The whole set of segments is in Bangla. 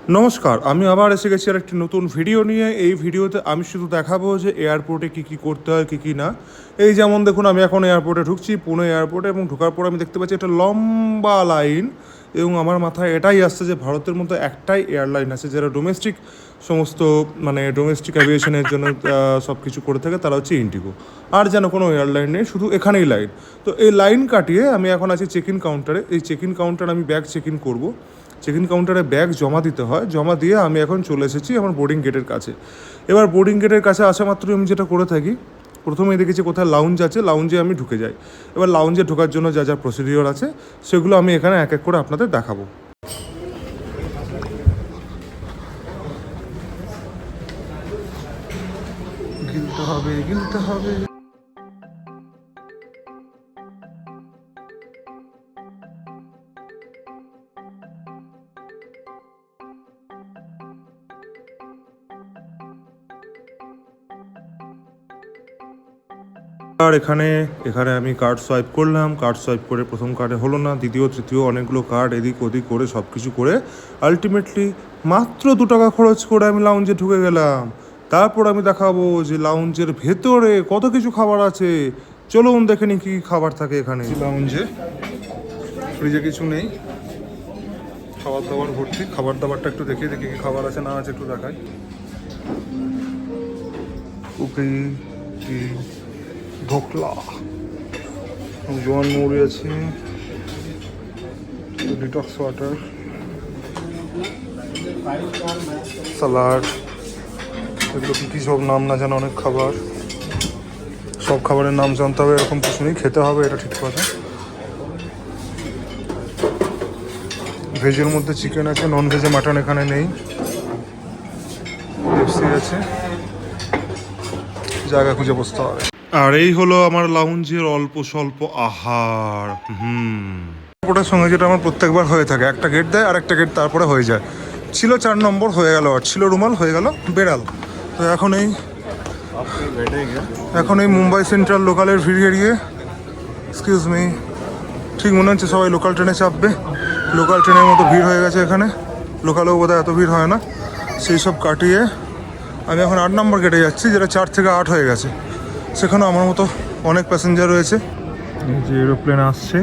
নমস্কার, আমি আবার এসে গেছি আর একটি নতুন ভিডিও নিয়ে। এই ভিডিওতে আমি শুধু দেখাবো যে এয়ারপোর্টে কী কী করতে হয় কী কী না। এই যেমন দেখুন, আমি এখন এয়ারপোর্টে ঢুকছি, পুনে এয়ারপোর্টে, এবং ঢোকার পর আমি দেখতে পাচ্ছি একটা লম্বা লাইন। এবং আমার মাথায় এটাই আসছে যে ভারতের মধ্যে একটাই এয়ারলাইন আছে যারা ডোমেস্টিক সমস্ত ডোমেস্টিক অ্যাভিয়েশনের জন্য সব কিছু করে থাকে, তারা হচ্ছে ইন্ডিগো। আর যেন কোনো এয়ারলাইন নেই, শুধু এখানেই লাইন। তো এই লাইন কাটিয়ে আমি এখন আছি চেক ইন কাউন্টারে। এই চেক ইন কাউন্টারে আমি ব্যাগ চেক ইন করবো। চেক ইন কাউন্টারে ব্যাগ জমা দিতে হয়, জমা দিয়ে আমি এখন চলে এসেছি আমার বোর্ডিং গেটের কাছে। এবার বোর্ডিং গেটের কাছে আসা মাত্রই আমি যেটা করে থাকি, প্রথমেই দেখেছি কোথায় লাউঞ্জ আছে, লাউঞ্জে আমি ঢুকে যাই। এবার লাউঞ্জে ঢোকার জন্য যা যা প্রসিডিওর আছে সেগুলো আমি এখানে এক এক করে আপনাদের দেখাবো। গিলতে হবে, গিলতে হবে। আর এখানে এখানে আমি কার্ড সোয়াইপ করলাম। কার্ড সোয়াইপ করে প্রথম কার্ডে হলো না, দ্বিতীয় তৃতীয় অনেকগুলো কার্ড এদিক ওদিক করে সব কিছু করে আলটিমেটলি মাত্র 2 টাকা খরচ করে আমি লাউঞ্জে ঢুকে গেলাম। তারপর আমি দেখাবো যে লাউঞ্জের ভেতরে কত কিছু খাবার আছে। চলুন দেখে নিই কী কী খাবার থাকে এখানে। লাউঞ্জে ফ্রিজে কিছু নেই, খাবার দাবার ভর্তি। খাবার দাবারটা একটু দেখিয়ে দেখি কী খাবার আছে না আছে একটু দেখাই। উপরি ঢোকলা, জোয়ান মুড়ি আছে, ডিটক্স ওয়াটার, স্যালাড, এগুলো কী কী সব নাম না জানা অনেক খাবার। সব খাবারের নাম জানতে হবে এরকম কিছু নেই, খেতে হবে, এটা ঠিক কথা। ভেজের মধ্যে চিকেন আছে, নন ভেজে মাটন এখানে নেই। এফসি আছে, জায়গা খুঁজে বসতে হবে। আর এই হলো আমার লাউঞ্জের অল্প স্বল্প আহার। এয়ারপোর্টের সঙ্গে যেটা আমার প্রত্যেকবার হয়ে থাকে, একটা গেট দেয় আর একটা গেট তারপরে হয়ে যায়। ছিল 4 নম্বর, হয়ে গেল 8, ছিল রুমাল, হয়ে গেল বেড়াল। তো এখন এই মুম্বাই সেন্ট্রাল লোকালের ভিড় এড়িয়ে, এক্সকিউজ মি, ঠিক মনে হচ্ছে সবাই লোকাল ট্রেনে চাপবে। লোকাল ট্রেনের মতো ভিড় হয়ে গেছে এখানে, লোকালেও বোধহয় এত ভিড় হয় না। সেই সব কাটিয়ে আমি এখন 8 নম্বর গেটে যাচ্ছি, যেটা 4 থেকে 8 হয়ে গেছে। সেখানেও আমার মতো অনেক প্যাসেঞ্জার রয়েছে। এই যে এরোপ্লেন আসছে,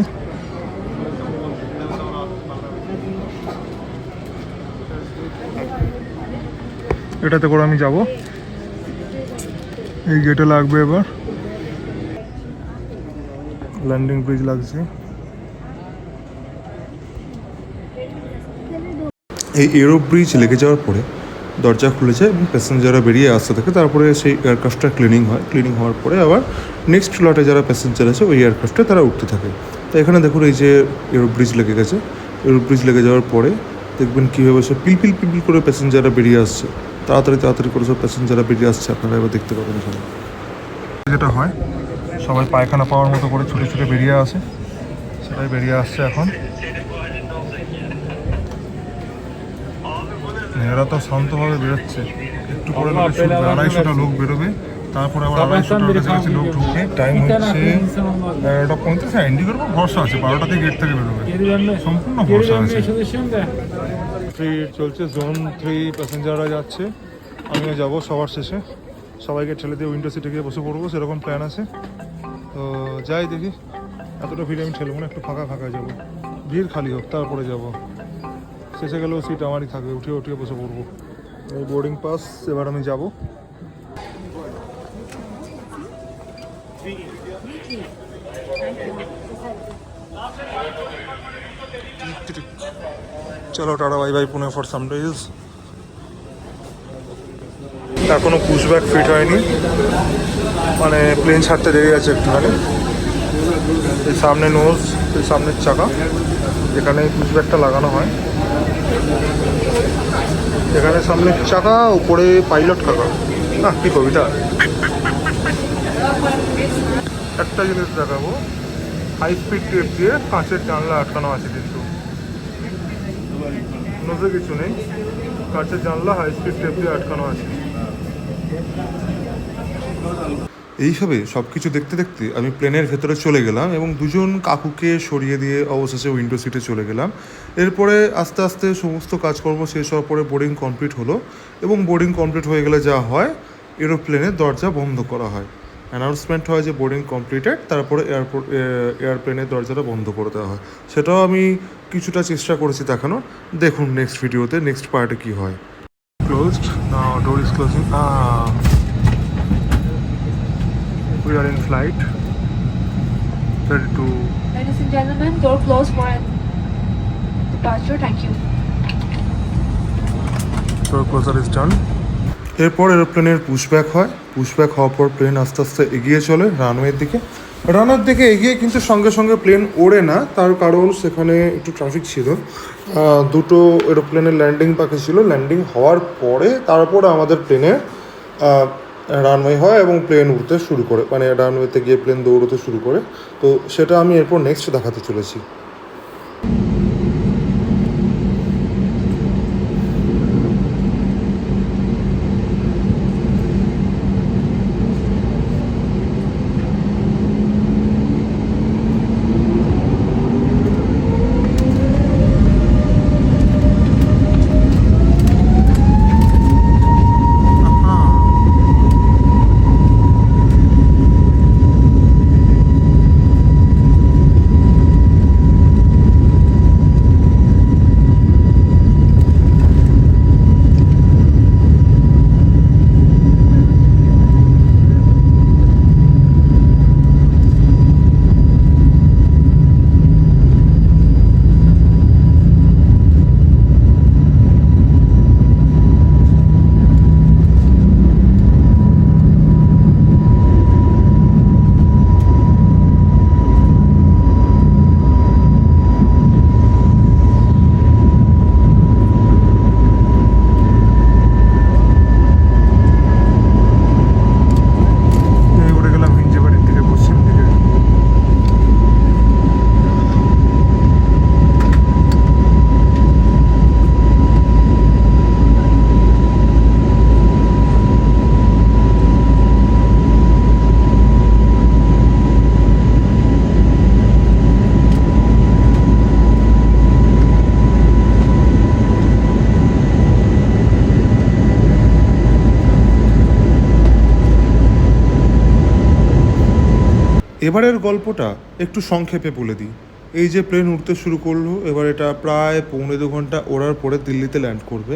এটাতে করে আমি যাব। এই গেটে লাগবে, এবার ল্যান্ডিং ব্রিজ লাগছে। এই এরো ব্রিজ লেগে যাওয়ার পরে দরজা খুলেছে এবং প্যাসেঞ্জাররা বেরিয়ে আসতে থাকে। তারপরে সেই এয়ারক্রাফটটা ক্লিনিং হয়, ক্লিনিং হওয়ার পরে আবার নেক্সট লটে যারা প্যাসেঞ্জার আছে ওই এয়ারক্রাফটে তারা উঠতে থাকে। তো এখানে দেখুন এই যে এরো ব্রিজ লেগে গেছে। এরো ব্রিজ লেগে যাওয়ার পরে দেখবেন কীভাবে সব পিলপিল পিলপিল করে প্যাসেঞ্জাররা বেরিয়ে আসছে। তাড়াতাড়ি তাড়াতাড়ি করে সব প্যাসেঞ্জাররা বেরিয়ে আসছে, আপনারা এবার দেখতে পাবেন। সবাই যেটা হয়, সবাই পায়খানা পাওয়ার মতো করে ছুটে ছুটে বেরিয়ে আসে, সেটাই বেরিয়ে আসছে এখন। এরা তো শান্তভাবে বেরোচ্ছে, একটু করে 250টা লোক বেরোবে, তারপরে আবার 250টার কাছাকাছি লোক ঢুকে। টাইম হচ্ছে 11:35। হ্যাঁ, ইন্ডিগোর উপর ভরসা আছে, 12টাতে গেট থেকে বেরোবে, সম্পূর্ণ ভরসা আছে। চলছে জোন 3, প্যাসেঞ্জাররা যাচ্ছে, আমিও যাবো সবার শেষে। সবাইকে ঠেলে দিয়ে উইন্ডো সিটে গিয়ে বসে পড়বো, সেরকম প্ল্যান আছে। তো যাই দেখি, এতটা ভিড় আমি ঠেলবো না, একটু ফাঁকা ফাঁকা যাবো, ভিড় খালি হোক তারপরে যাবো। শেষে গেলেও সিট আমারই থাকবে, উঠিয়ে উঠিয়ে বসে পড়বো। এই বোর্ডিং পাস, এবার আমি যাব। চলো tata bye bye Pune for some days. এখনো পুশব্যাক ফিট হয়নি, মানে প্লেন ছাড়তে দেরি আছে একটুখানি। এই সামনে নোজ, এই সামনের চাকা, যেখানে পুশব্যাকটা লাগানো হয়, এখানে সামনের চাকা, উপরে পাইলট কাকা। না, কি কবিতা। একটা জিনিস দেখাবো, হাই স্পিড টেপ দিয়ে কাঁচের জানলা আটকানো আছে, কিন্তু নোজে কিছু নেই, কাঁচের জানলা হাই স্পিড টেপ দিয়ে আটকানো আছে। এইভাবে সব কিছু দেখতে দেখতে আমি প্লেনের ভেতরে চলে গেলাম এবং দুজন কাকুকে সরিয়ে দিয়ে অবশেষে উইন্ডো সিটে চলে গেলাম। এরপরে আস্তে আস্তে সমস্ত কাজকর্ম শেষ হওয়ার পরে বোর্ডিং কমপ্লিট হলো এবং বোর্ডিং কমপ্লিট হয়ে গেলে যা হয়, এরোপ্লেনের দরজা বন্ধ করা হয়, অ্যানাউন্সমেন্ট হয় যে বোর্ডিং কমপ্লিটেড, তারপরে এয়ারপ্লেনের দরজাটা বন্ধ করে দেওয়া হয়। সেটাও আমি কিছুটা চেষ্টা করেছি দেখানোর। দেখুন নেক্সট ভিডিওতে, নেক্সট পার্টে কী হয়। Closed, now door is closing. We are in flight. Ready to. Ladies and gentlemen, door closed for departure. Thank you. Door closer is done. এরপর এরোপ্লেনের পুশব্যাক হয়। পুশব্যাক হওয়ার পর প্লেন আস্তে আস্তে এগিয়ে চলে রানওয়ের দিকে। রানওয়ের দিকে এগিয়ে কিন্তু সঙ্গে সঙ্গে প্লেন ওড়ে না, তার কারণ সেখানে একটু ট্রাফিক ছিল। দুটো এরোপ্লেনের ল্যান্ডিং বাকি ছিল। ল্যান্ডিং হওয়ার পরে তারপরে আমাদের প্লেনের রানওয়ে হয় এবং প্লেন উঠতে শুরু করে, মানে রানওয়েতে গিয়ে প্লেন দৌড়তে শুরু করে। তো সেটা আমি এরপর নেক্সট দেখাতে চলেছি। এবারের গল্পটা একটু সংক্ষেপে বলে দিই। এই যে প্লেন উঠতে শুরু করলো, এবার এটা প্রায় 1.5-2 ঘন্টা ওড়ার পরে দিল্লিতে ল্যান্ড করবে।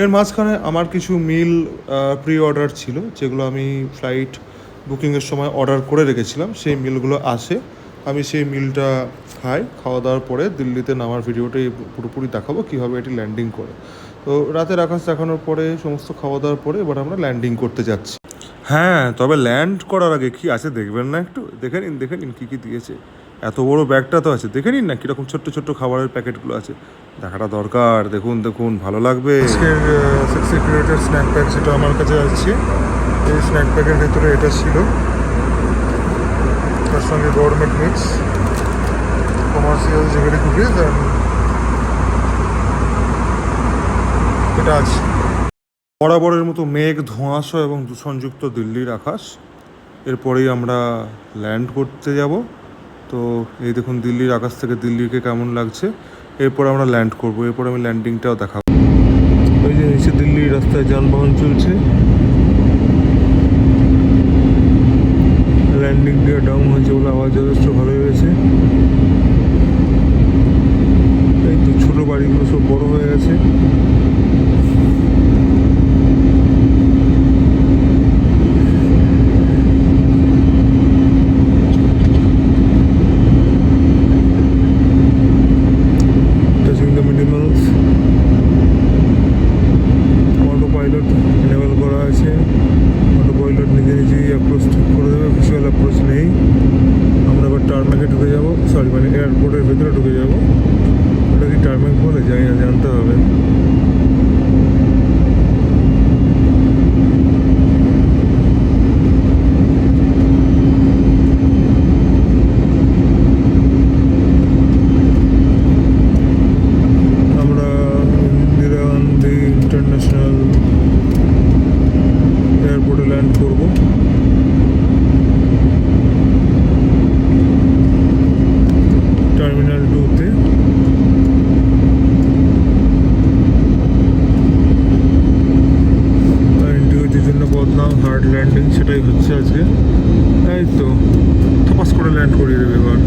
এর মাঝখানে আমার কিছু মিল প্রি অর্ডার ছিল, যেগুলো আমি ফ্লাইট বুকিংয়ের সময় অর্ডার করে রেখেছিলাম। সেই মিলগুলো আসে, আমি সেই মিলটা খাই। খাওয়া দাওয়ার পরে দিল্লিতে নামার ভিডিওটাই পুরোপুরি দেখাবো কীভাবে এটি ল্যান্ডিং করে। তো রাতের আকাশ দেখানোর পরে সমস্ত খাওয়া দাওয়ার পরে এবার আমরা ল্যান্ডিং করতে যাচ্ছি। হ্যাঁ, তবে ল্যান্ড করার আগে কি আছে দেখবেন না? একটু দেখে নিন কী কী দিয়েছে। এত বড় ব্যাগটা তো আছে, দেখে নিন না কীরকম ছোট্ট ছোট্ট খাবারের প্যাকেটগুলো আছে, দেখাটা দরকার। দেখুন ভালো লাগবে। আজকের 60 কিলোমিটার স্ন্যাক প্যাক যেটা আমার কাছে আছে, এই স্ন্যাক প্যাকের ভেতরে এটা ছিল, তার সঙ্গে গভর্নমেন্ট মিক্স, কমার্শিয়াল জেগারি কুকিজ, এটা আছে। বরাবরের মতো মেঘ, ধোঁয়াশা এবং দূষণযুক্ত দিল্লির আকাশ। এরপরেই আমরা ল্যান্ড করতে যাব। তো এই দেখুন দিল্লির আকাশ থেকে দিল্লিকে কেমন লাগছে। এরপর আমরা ল্যান্ড করব, এরপর আমি ল্যান্ডিংটাও দেখাবো। ওই যে নিচে দিল্লির রাস্তায় যানবাহন চলছে। ল্যান্ডিং গিয়ার ডাউন হয়েছে বলে আওয়াজ যথেষ্ট ভালো হয়েছে। এই তো ছোটো বাড়িগুলো সব বড় হয়ে গেছে। এয়ারপোর্টের ভেতরে ঢুকে যাবো। ওটা কি টার্মেক বলে, জানি না, জানতে হবে। ল্যান্ডিং সেটাই হচ্ছে আজকে। তাই তো থপাস করে ল্যান্ড করিয়ে দেবে এবার।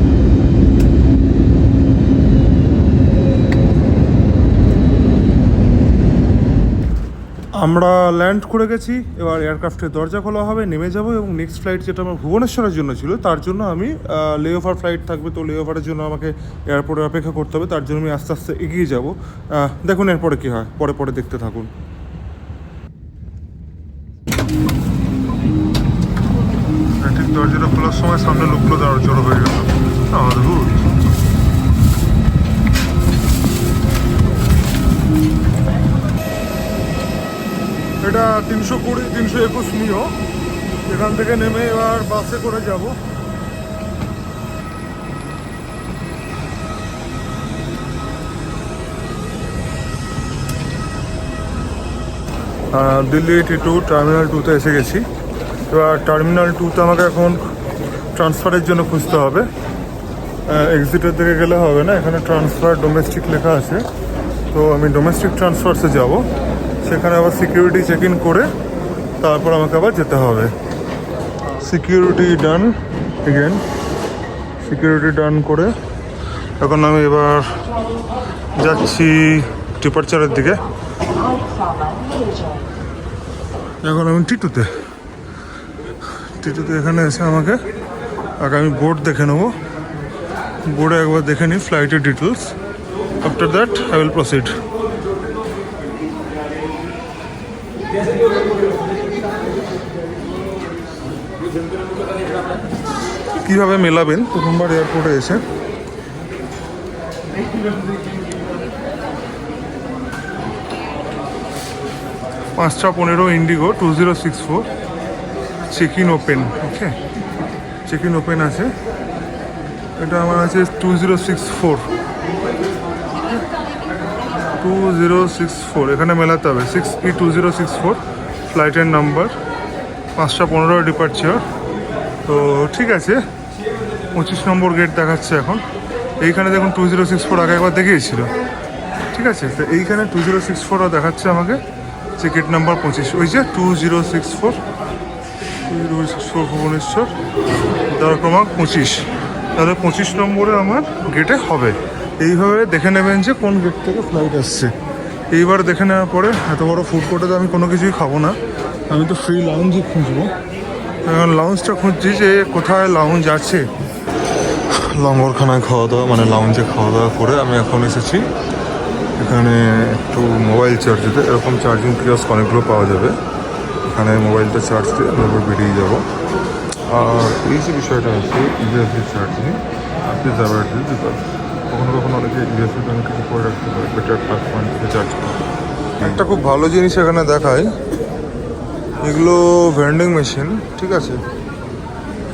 আমরা ল্যান্ড করে গেছি, এবার এয়ারক্রাফটের দরজা খোলা হবে, নেমে যাব এবং নেক্সট ফ্লাইট যেটা আমার ভুবনেশ্বরের জন্য ছিল তার জন্য আমি লে ওভার ফ্লাইট থাকবে, তো লে ওভারের জন্য আমাকে এয়ারপোর্টে অপেক্ষা করতে হবে, তার জন্য আমি আস্তে আস্তে এগিয়ে যাব। দেখুন এরপরে কী হয়, পরে পরে দেখতে থাকুন। ঠিক দরজাটা খোলার সময় সামনে লোকগুলো জড়ো হয়ে গেল, অদ্ভুত। এটা 320-321 নিও। এখান থেকে নেমে এবার বাসে করে যাব। দিল্লি T2 টার্মিনাল 2-তে এসে গেছি। এবার টার্মিনাল 2-তে আমাকে এখন ট্রান্সফারের জন্য খুঁজতে হবে। এক্সিটের দিকে গেলে হবে না, এখানে ট্রান্সফার ডোমেস্টিক লেখা আছে, তো আমি ডোমেস্টিক ট্রান্সফার্সে যাব। সেখানে আবার সিকিউরিটি চেক ইন করে তারপর আমাকে আবার যেতে হবে। সিকিউরিটি ডান, এগেন সিকিউরিটি ডান করে এখন আমি এবার যাচ্ছি ডিপার্চারের দিকে। এখন আমি টিটুতে এখানে এসে আমাকে আগামী বোর্ড দেখে নেবো। বোর্ডে একবার দেখে নিই ফ্লাইটের details. After that I will proceed. কীভাবে মেলাবেন প্রথমবার এয়ারপোর্টে এসে? 5:15 IndiGo 2064 check in open. Okay, check in open আছে। এটা আমার আছে 2064 এখানে মেলাতে হবে। 6E2064 ফ্লাইটের নাম্বার, 5:15 ডিপার্চার। তো ঠিক আছে, 25 নম্বর গেট দেখাচ্ছে এখন। এইখানে দেখুন 2064 আগে একবার দেখিয়েছিল। ঠিক আছে, তো এইখানে 2064 দেখাচ্ছে আমাকে। টিকিট নাম্বার 25, ওই যে 2064 ভুবনেশ্বর দ্বারা ক্রমাঙ্ক 25। তাহলে 25 নম্বরে আমার গেটে হবে। এইভাবে দেখে নেবেন যে কোন গেট থেকে ফ্লাইট আসছে। এইবার দেখে নেওয়ার পরে, এত বড় ফুড কোর্টে তো আমি কোনো কিছুই খাবো না, আমি তো ফ্রি লাউঞ্জই খুঁজবো। এখন লাউঞ্জটা খুঁজছি যে কোথায় লাউঞ্জ আছে। লঙ্গরখানায় খাওয়া দাওয়া, মানে লাউঞ্জে খাওয়া দাওয়া করে আমি এখন এসেছি এখানে একটু মোবাইল চার্জ দিতে। এরকম চার্জিং কিওস্ক অনেকগুলো পাওয়া যাবে, এখানে মোবাইলটা চার্জ দিয়ে আমি এবার বেরিয়ে যাবো। আর এই যে বিষয়টা আছে ইউএসবি চার্জিং, আপনি যাবার বিকজ কখনো কখনো অনেকে ইউএসবিতে অনেক কিছু করে রাখতে পারে, বেটার প্লাস পয়েন্ট থেকে চার্জ করে। একটা খুব ভালো জিনিস এখানে দেখায়, এগুলো ভেন্ডিং মেশিন। ঠিক আছে,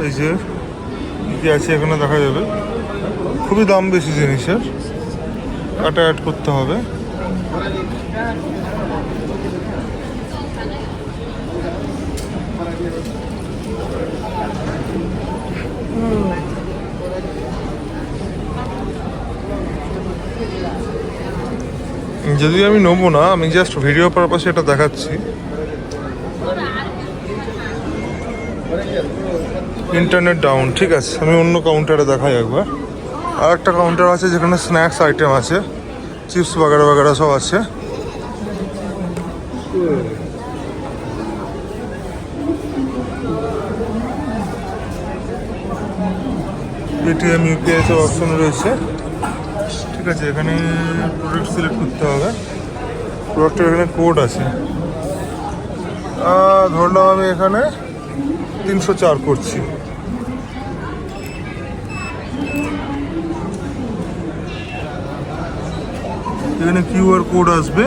এই যে কী আছে এখানে দেখা যাবে। খুবই দাম বেশি জিনিসের, কাটা অ্যাড করতে হবে। যদিও আমি নেবো না, আমি জাস্ট ভিডিও পারপাসে এটা দেখাচ্ছি। Internet down. ঠিক আছে, আমি অন্য কাউন্টারে দেখাই একবার। আর একটা কাউন্টার আছে যেখানে স্ন্যাক্স আইটেম আছে, চিপস বাগেরা বাগেরা সব আছে। পেটিএম ইউপিআই সব অপশন রয়েছে। ঠিক আছে, এখানে প্রোডাক্ট সিলেক্ট করতে হবে। প্রোডাক্টের এখানে কোড আছে। ধরলাম আমি এখানে 304 করছি। এখানে কিউআর কোড আসবে,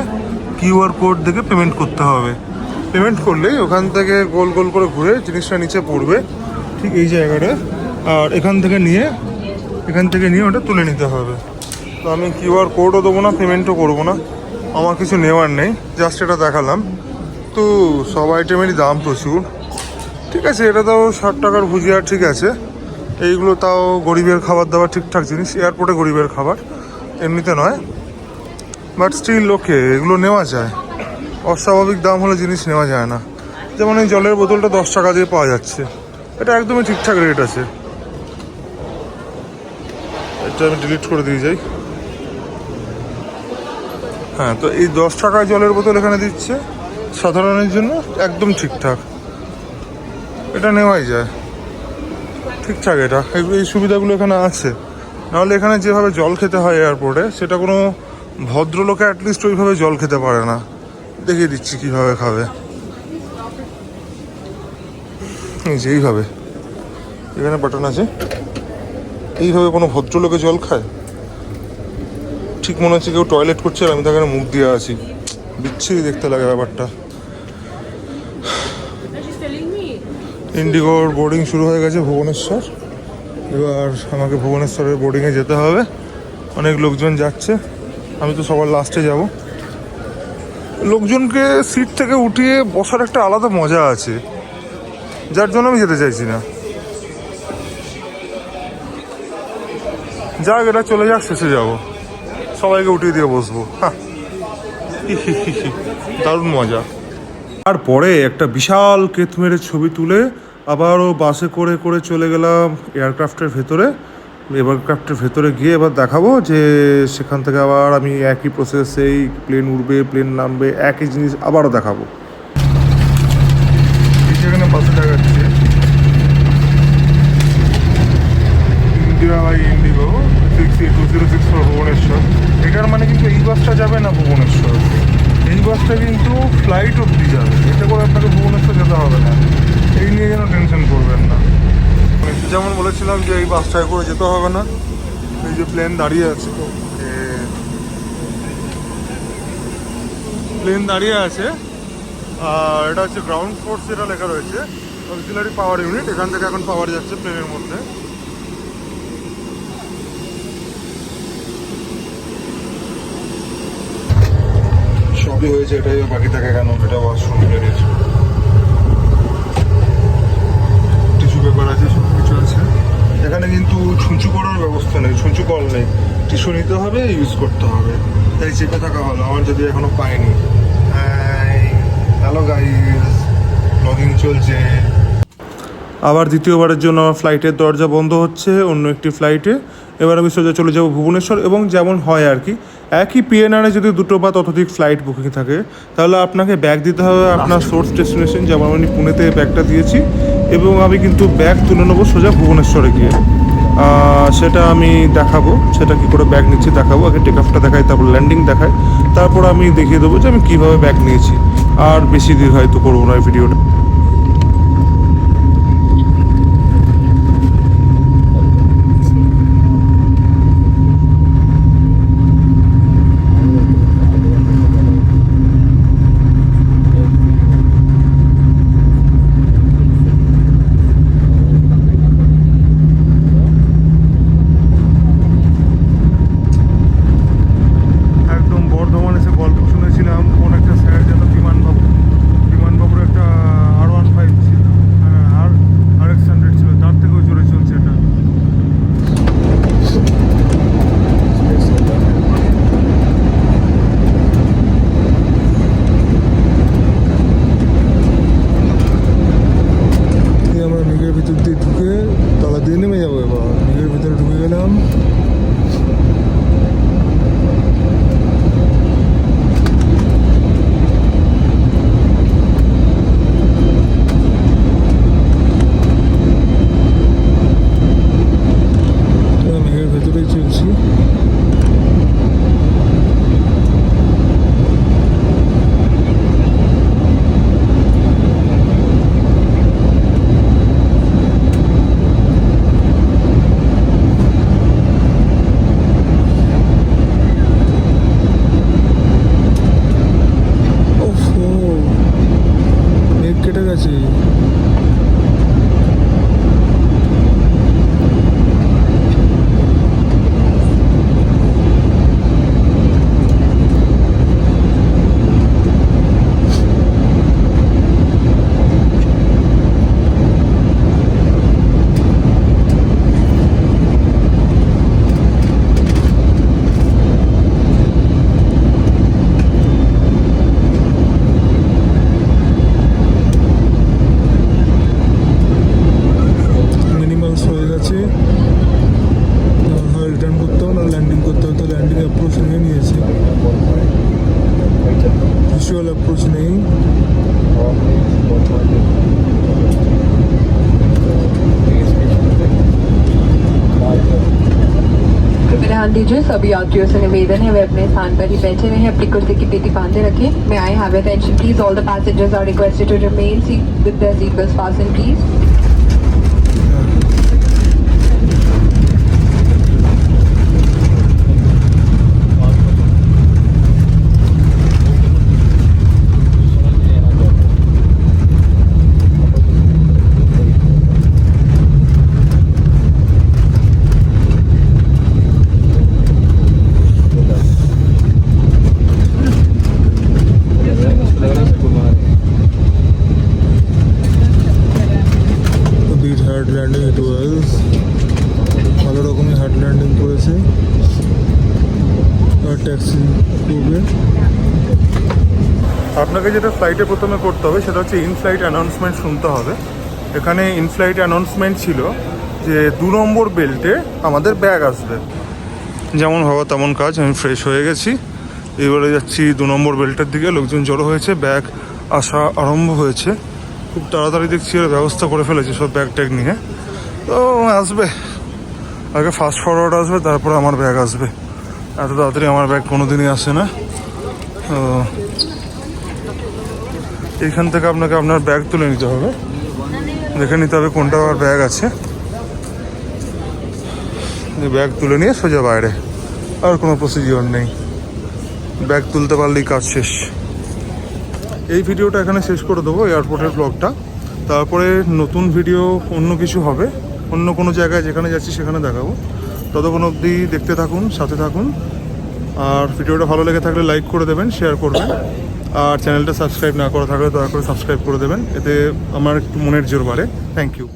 কিউআর কোড দেখে পেমেন্ট করতে হবে। পেমেন্ট করলেই ওখান থেকে গোল গোল করে ঘুরে জিনিসটা নিচে পড়বে, ঠিক এই জায়গাটা। আর এখান থেকে নিয়ে ওটা তুলে নিতে হবে। তো আমি কিউআর কোডও দেবো না, পেমেন্টও করবো না, আমার কিছু নেওয়ার নেই, জাস্ট এটা দেখালাম। তো সব আইটেমেরই দাম প্রচুর। ঠিক আছে, এটা তাও 60 টাকার ভুজিয়া, ঠিক আছে। এইগুলো তাও গরিবের খাবার দাবার, ঠিকঠাক জিনিস, এয়ারপোর্টে গরিবের খাবার, এমনিতে নয়। বাট স্টিল ওকে, এগুলো নেওয়া যায়। অস্বাভাবিক দাম হলে জিনিস নেওয়া যায় না। যেমন এই জলের বোতলটা 10 টাকা দিয়ে পাওয়া যাচ্ছে, এটা একদমই ঠিকঠাক রেট আছে। এটা আমি ডিলিট করে দিয়ে যাই। হ্যাঁ, তো এই 10 টাকায় জলের বোতল এখানে দিচ্ছে সাধারণের জন্য, একদম ঠিকঠাক, এটা নেওয়াই যায় ঠিকঠাক। এটা এই সুবিধাগুলো এখানে আছে। নাহলে এখানে যেভাবে জল খেতে হয় এয়ারপোর্টে, সেটা কোনো ভদ্রলোকে অ্যাটলিস্ট ওইভাবে জল খেতে পারে না। দেখিয়ে দিচ্ছি কীভাবে খাবে। এই যে এইভাবে, এখানে বাটন আছে, এইভাবে কোনো ভদ্রলোকে জল খায়? ঠিক মনে হচ্ছে কেউ টয়লেট করছে আর আমি তাকে মুখ দিয়ে আছি, বিচ্ছিরি দেখতে লাগে ব্যাপারটা। ইন্ডিগোর বোর্ডিং শুরু হয়ে গেছে ভুবনেশ্বর। এবার আমাকে ভুবনেশ্বরের বোর্ডিংয়ে যেতে হবে। অনেক লোকজন যাচ্ছে, আমি তো সবার লাস্টে যাব। লোকজনকে সিট থেকে উঠিয়ে বসার একটা আলাদা মজা আছে, যার জন্য আমি যেতে চাইছি না। যাক, এটা চলে যাক, শেষে যাব, সবাইকে উঠিয়ে দিয়ে বসবো। হ্যাঁ, দারুণ মজা। তারপরে একটা বিশাল কেত মেরে ছবি তুলে আবারও বাসে করে করে চলে গেলাম এয়ারক্রাফটের ভেতরে। এয়ারক্রাফটের ভেতরে গিয়ে এবার দেখাবো যে সেখান থেকে আবার আমি একই প্রসেসেই প্লেন উঠবে, প্লেন নামবে, একই জিনিস আবারও দেখাবো। যেখানে বাসে দেখাচ্ছে India by Indigo 6A2064 Bhubaneswar. এটার মানে কিন্তু এই বাসটা যাবে না ভুবনেশ্বর, এই বাসটা কিন্তু ফ্লাইট অবধি যাবে। এতে করে আপনাকে ভুবনেশ্বর যেতে হবে না, এই নিয়ে যেন টেনশন করবেন না। যেমন বলেছিলাম যে এই বাসটায় করে যেতে হবে না। এই যে প্লেন দাঁড়িয়ে আছে, প্লেন দাঁড়িয়ে আছে, আর এটা হচ্ছে গ্রাউন্ড ফোর্স যেটা লেখা রয়েছে, অক্সিলারি পাওয়ার ইউনিট। এখান থেকে এখন পাওয়ার যাচ্ছে প্লেনের মধ্যে। সবই হয়েছে, এটাই বাকি থাকে কেন? এটা ওয়াশরুম প্লেনের টিস্যু পেপার আছে, সব কিছু আছে এখানে, কিন্তু ছুঁচু করার ব্যবস্থা নেই, ছুঁচু কল নেই। টিস্যু নিতে হবে, ইউজ করতে হবে, তাই চেপে থাকা হলো। আমার যদি এখনো পাইনি। হ্যালো গাইস, ব্লগিং চলছে। আবার দ্বিতীয়বারের জন্য আমার ফ্লাইটের দরজা বন্ধ হচ্ছে অন্য একটি ফ্লাইটে। এবার আমি সোজা চলে যাব ভুবনেশ্বর। এবং যেমন হয় আর কি, একই পিএনআরে যদি দুটো বা ততোধিক ফ্লাইট বুকিং থাকে, তাহলে আপনাকে ব্যাগ দিতে হবে আপনার সোর্স ডেস্টিনেশন। যেমন আমি পুনেতে ব্যাগটা দিয়েছি, এবং আমি কিন্তু ব্যাগ তুলে নেবো সোজা ভুবনেশ্বরে গিয়ে। সেটা আমি দেখাবো, সেটা কী করে ব্যাগ নিচ্ছি দেখাবো। আগে টেক অফটা দেখাই, তারপর ল্যান্ডিং দেখাই, তারপর আমি দেখিয়ে দেবো যে আমি কীভাবে ব্যাগ নিয়েছি। আর বেশি দীর্ঘ হয়তো করবো না এই ভিডিওটা। एक्चुअल अप्रोच नहीं। कृपया ध्यान दीजिए, सभी यात्रियों से निवेदन है वे अपने स्थान पर ही बैठे रहें, अपनी कुर्सी की पेटी बांधे रखें। May I have your attention please? All the passengers are requested to remain seated with their seatbelts fastened please. Hard landing it was, ভালো রকমই হার্ড ল্যান্ডিং করেছে। আর ট্যাক্সি করবে। আপনাকে যেটা ফ্লাইটে প্রথমে করতে হবে সেটা হচ্ছে ইন ফ্লাইট অ্যানাউন্সমেন্ট শুনতে হবে। এখানে ইন ফ্লাইট অ্যানাউন্সমেন্ট ছিল যে 2 নম্বর বেল্টে আমাদের ব্যাগ আসবে। যেমন ভাবা তেমন কাজ, আমি ফ্রেশ হয়ে গেছি, এবারে যাচ্ছি 2 নম্বর বেল্টের দিকে। লোকজন জড়ো হয়েছে, ব্যাগ আসা আরম্ভ হয়েছে। খুব তাড়াতাড়ি দেখছি এর ব্যবস্থা করে ফেলেছে সব ব্যাগ ট্যাগ নিয়ে। তো আসবে, আগে ফাস্ট ফরওয়ার্ড আসবে, তারপরে আমার ব্যাগ আসবে। এত তাড়াতাড়ি আমার ব্যাগ কোনো দিনই আসে না। তো এইখান থেকে আপনাকে আপনার ব্যাগ তুলে নিতে হবে, দেখে নিতে হবে কোনটা আমার ব্যাগ আছে। ব্যাগ তুলে নিয়ে সোজা বাইরে, আর কোনো প্রসিজিওর নেই। ব্যাগ তুলতে পারলেই কাজ শেষ। এই ভিডিওটা এখানে শেষ করে দেবো, এয়ারপোর্টের ব্লগটা। তারপরে নতুন ভিডিও অন্য কিছু হবে, অন্য কোনো জায়গায় যেখানে যাচ্ছি সেখানে দেখাবো। ততক্ষণ অবধি দেখতে থাকুন, সাথে থাকুন। আর ভিডিওটা ভালো লেগে থাকলে লাইক করে দেবেন, শেয়ার করবেন। আর চ্যানেলটা সাবস্ক্রাইব না করা থাকলে দয়া করে সাবস্ক্রাইব করে দেবেন, এতে আমার একটু মনের জোর বাড়ে। Thank you.